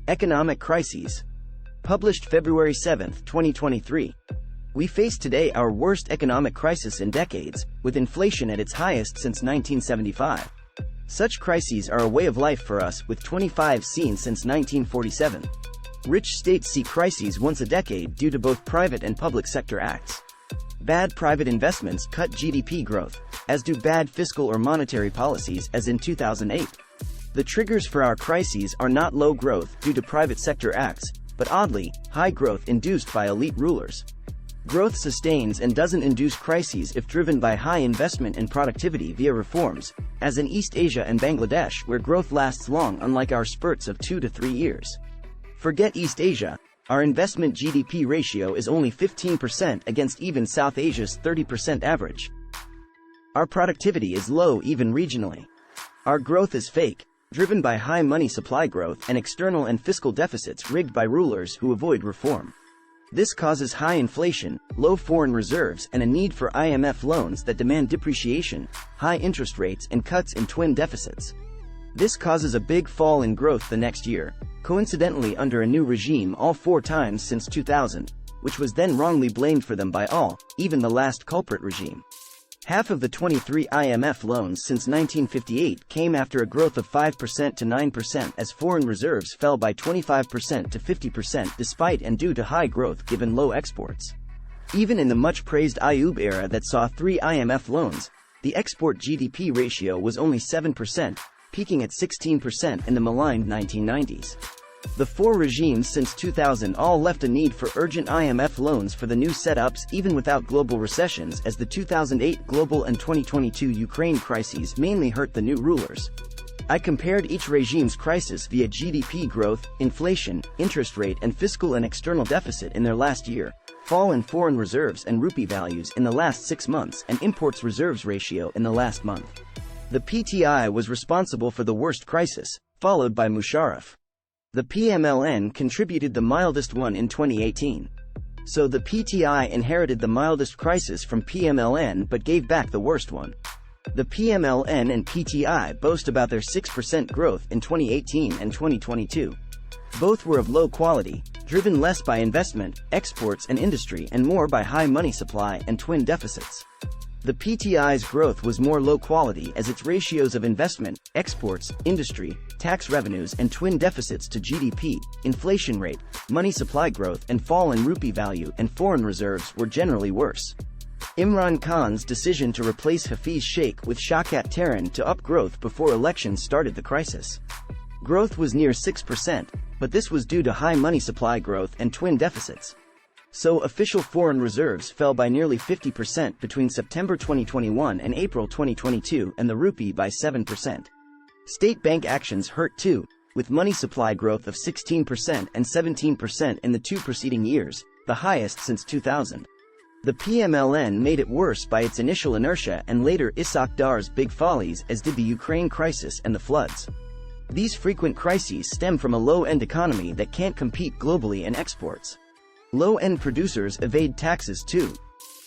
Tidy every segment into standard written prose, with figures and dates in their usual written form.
Economic Crises. Published February 7, 2023. We face today our worst economic crisis in decades, with inflation at its highest since 1975. Such crises are a way of life for us, with 25 seen since 1947. Rich states see crises once a decade due to both private and public sector acts. Bad private investments cut GDP growth, as do bad fiscal or monetary policies, as in 2008. The triggers for our crises are not low growth due to private sector acts, but oddly, high growth induced by elite rulers. Growth sustains and doesn't induce crises if driven by high investment and productivity via reforms, as in East Asia and Bangladesh, where growth lasts long, unlike our spurts of 2 to 3 years. Forget East Asia. Our investment GDP ratio is only 15% against even South Asia's 30% average. Our productivity is low even regionally. Our growth is fake, driven by high money supply growth and external and fiscal deficits rigged by rulers who avoid reform. This causes high inflation, low foreign reserves, and a need for IMF loans that demand depreciation, high interest rates, and cuts in twin deficits. This causes a big fall in growth the next year, coincidentally under a new regime all 4 times since 2000, which was then wrongly blamed for them by all, even the last culprit regime. Half of the 23 IMF loans since 1958 came after a growth of 5% to 9% as foreign reserves fell by 25% to 50% despite and due to high growth given low exports. Even in the much-praised Ayub era that saw 3 IMF loans, the export GDP ratio was only 7%, peaking at 16% in the maligned 1990s. The 4 regimes since 2000 all left a need for urgent IMF loans for the new setups even without global recessions, as the 2008 global and 2022 Ukraine crises mainly hurt the new rulers. I compared each regime's crisis via GDP growth, inflation, interest rate, and fiscal and external deficit in their last year, fall in foreign reserves and rupee values in the last 6 months, and imports reserves ratio in the last month. The PTI was responsible for the worst crisis, followed by Musharraf. The PMLN contributed the mildest one in 2018. So the PTI inherited the mildest crisis from PMLN but gave back the worst one. The PMLN and PTI boast about their 6% growth in 2018 and 2022. Both were of low quality, driven less by investment, exports, and industry and more by high money supply and twin deficits. The PTI's growth was more low quality as its ratios of investment, exports, industry, tax revenues, and twin deficits to GDP, inflation rate, money supply growth, and fall in rupee value and foreign reserves were generally worse. Imran Khan's decision to replace Hafiz Sheikh with Shaukat Taran to up growth before elections started the crisis. Growth was near 6%, but this was due to high money supply growth and twin deficits. So official foreign reserves fell by nearly 50% between September 2021 and April 2022, and the rupee by 7%. State bank actions hurt too, with money supply growth of 16% and 17% in the 2 preceding years, the highest since 2000. The PMLN made it worse by its initial inertia and later Isaac Dar's big follies, as did the Ukraine crisis and the floods. These frequent crises stem from a low-end economy that can't compete globally in exports. Low-end producers evade taxes too.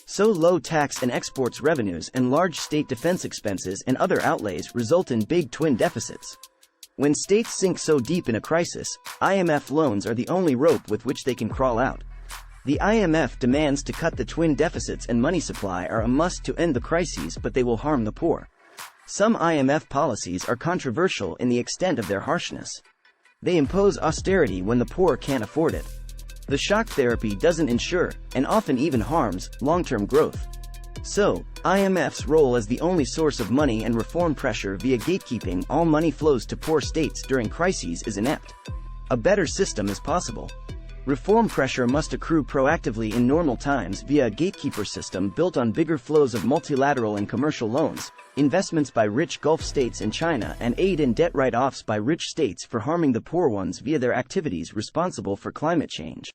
So low tax and exports revenues and large state defense expenses and other outlays result in big twin deficits. When states sink so deep in a crisis, IMF loans are the only rope with which they can crawl out. The IMF demands to cut the twin deficits and money supply are a must to end the crises, but they will harm the poor. Some IMF policies are controversial in the extent of their harshness. They impose austerity when the poor can't afford it. The shock therapy doesn't ensure, and often even harms, long-term growth. So, IMF's role as the only source of money and reform pressure via gatekeeping all money flows to poor states during crises is inept. A better system is possible. Reform pressure must accrue proactively in normal times via a gatekeeper system built on bigger flows of multilateral and commercial loans, investments by rich Gulf states and China, and aid and debt write-offs by rich states for harming the poor ones via their activities responsible for climate change.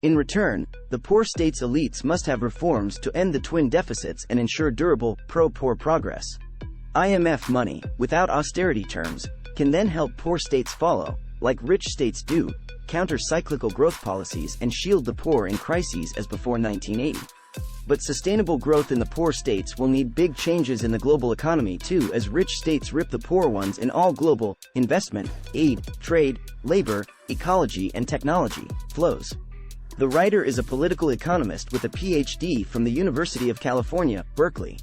In return, the poor states' elites must have reforms to end the twin deficits and ensure durable, pro-poor progress. IMF money, without austerity terms, can then help poor states follow, like rich states do, counter cyclical growth policies and shield the poor in crises as before 1980. But sustainable growth in the poor states will need big changes in the global economy too, as rich states rip the poor ones in all global investment, aid, trade, labor, ecology, and technology flows. The writer is a political economist with a PhD from the University of California, Berkeley.